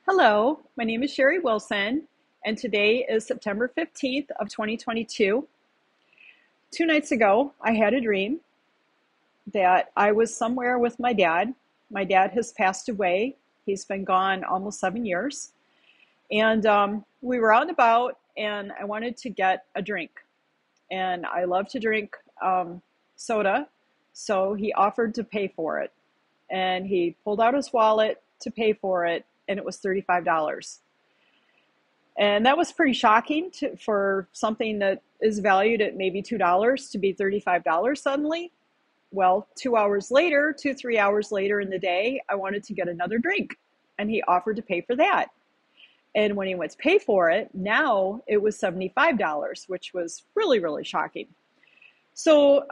Hello, my name is Sherry Wilson, and today is September 15th of 2022. 2 nights ago, I had a dream that I was somewhere with my dad. My dad has passed away. He's been gone almost 7 years. And we were out and about, and I wanted to get a drink. And I love to drink soda, so he offered to pay for it. And he pulled out his wallet to pay for it, and it was $35. And that was pretty shocking for something that is valued at maybe $2 to be $35 suddenly. Well, 2 hours later, 3 hours later in the day, I wanted to get another drink, and he offered to pay for that. And when he went to pay for it, now it was $75, which was really, really shocking. So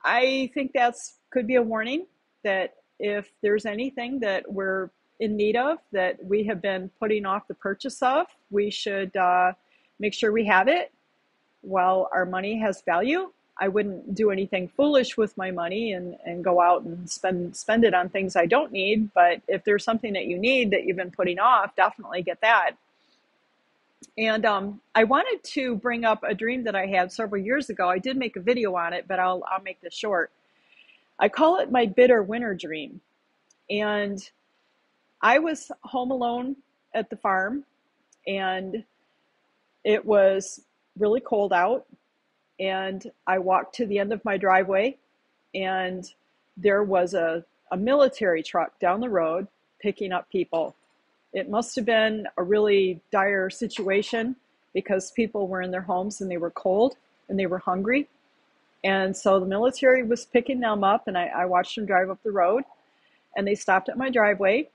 I think that's could be a warning that if there's anything that we're in need of that we have been putting off the purchase of, we should make sure we have it while our money has value. I wouldn't do anything foolish with my money and go out and spend it on things I don't need. But if there's something that you need that you've been putting off, definitely get that. And I wanted to bring up a dream that I had several years ago. I did make a video on it, but I'll make this short. I call it my bitter winter dream. And I was home alone at the farm, and it was really cold out. And I walked to the end of my driveway, and there was a military truck down the road picking up people. It must have been a really dire situation because people were in their homes and they were cold and they were hungry. And so the military was picking them up, and I watched them drive up the road, and they stopped at my driveway.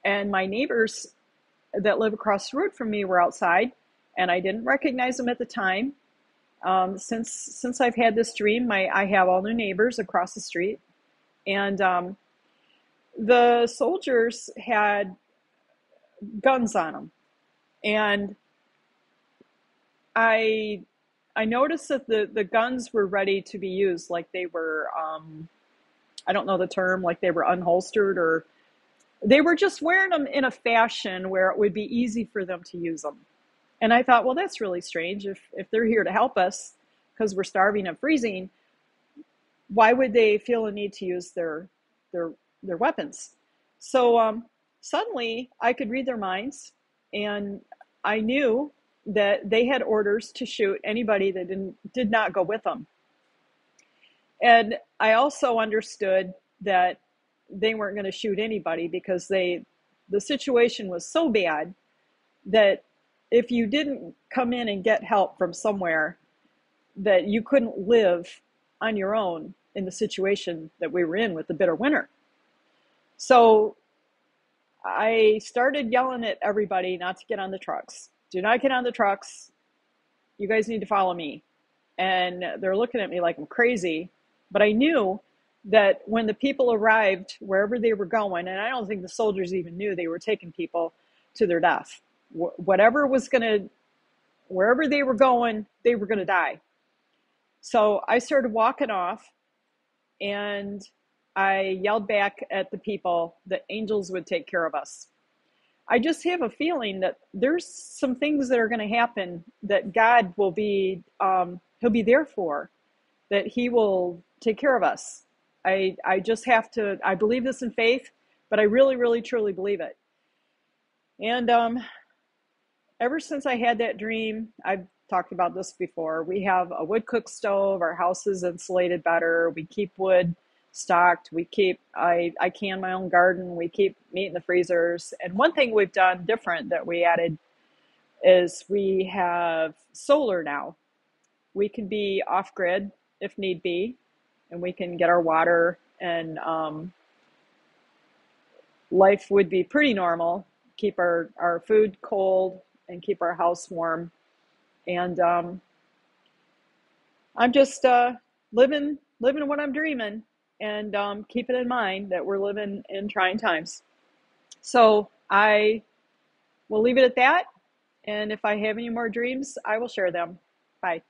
And my neighbors that live across the road from me were outside, and I didn't recognize them at the time. Since I've had this dream, I have all new neighbors across the street, and the soldiers had guns on them, and I noticed that the guns were ready to be used, like they were I don't know the term, like they were unholstered, or they were just wearing them in a fashion where it would be easy for them to use them. And I thought, well, that's really strange. If they're here to help us because we're starving and freezing, why would they feel a need to use their weapons? So suddenly I could read their minds, and I knew that they had orders to shoot anybody that did not go with them. And I also understood that they weren't going to shoot anybody because the situation was so bad that if you didn't come in and get help from somewhere, that you couldn't live on your own in the situation that we were in with the bitter winter. So I started yelling at everybody not to get on the trucks. Do not get on the trucks. You guys need to follow me. And they're looking at me like I'm crazy. But I knew that when the people arrived wherever they were going, and I don't think the soldiers even knew they were taking people to their death. Wherever they were going, they were going to die. So I started walking off, and I yelled back at the people that angels would take care of us. I just have a feeling that there's some things that are going to happen that God will be, he'll be there for, that he will take care of us. I just have to, I believe this in faith, but I really, really, truly believe it. And ever since I had that dream, I've talked about this before, we have a wood cook stove, our house is insulated better, we keep wood stocked, I can my own garden, we keep meat in the freezers. And one thing we've done different that we added is we have solar now. We can be off grid if need be, and we can get our water, and life would be pretty normal, keep our food cold and keep our house warm. And I'm just living what I'm dreaming, and keeping in mind that we're living in trying times. So I will leave it at that. And if I have any more dreams, I will share them. Bye.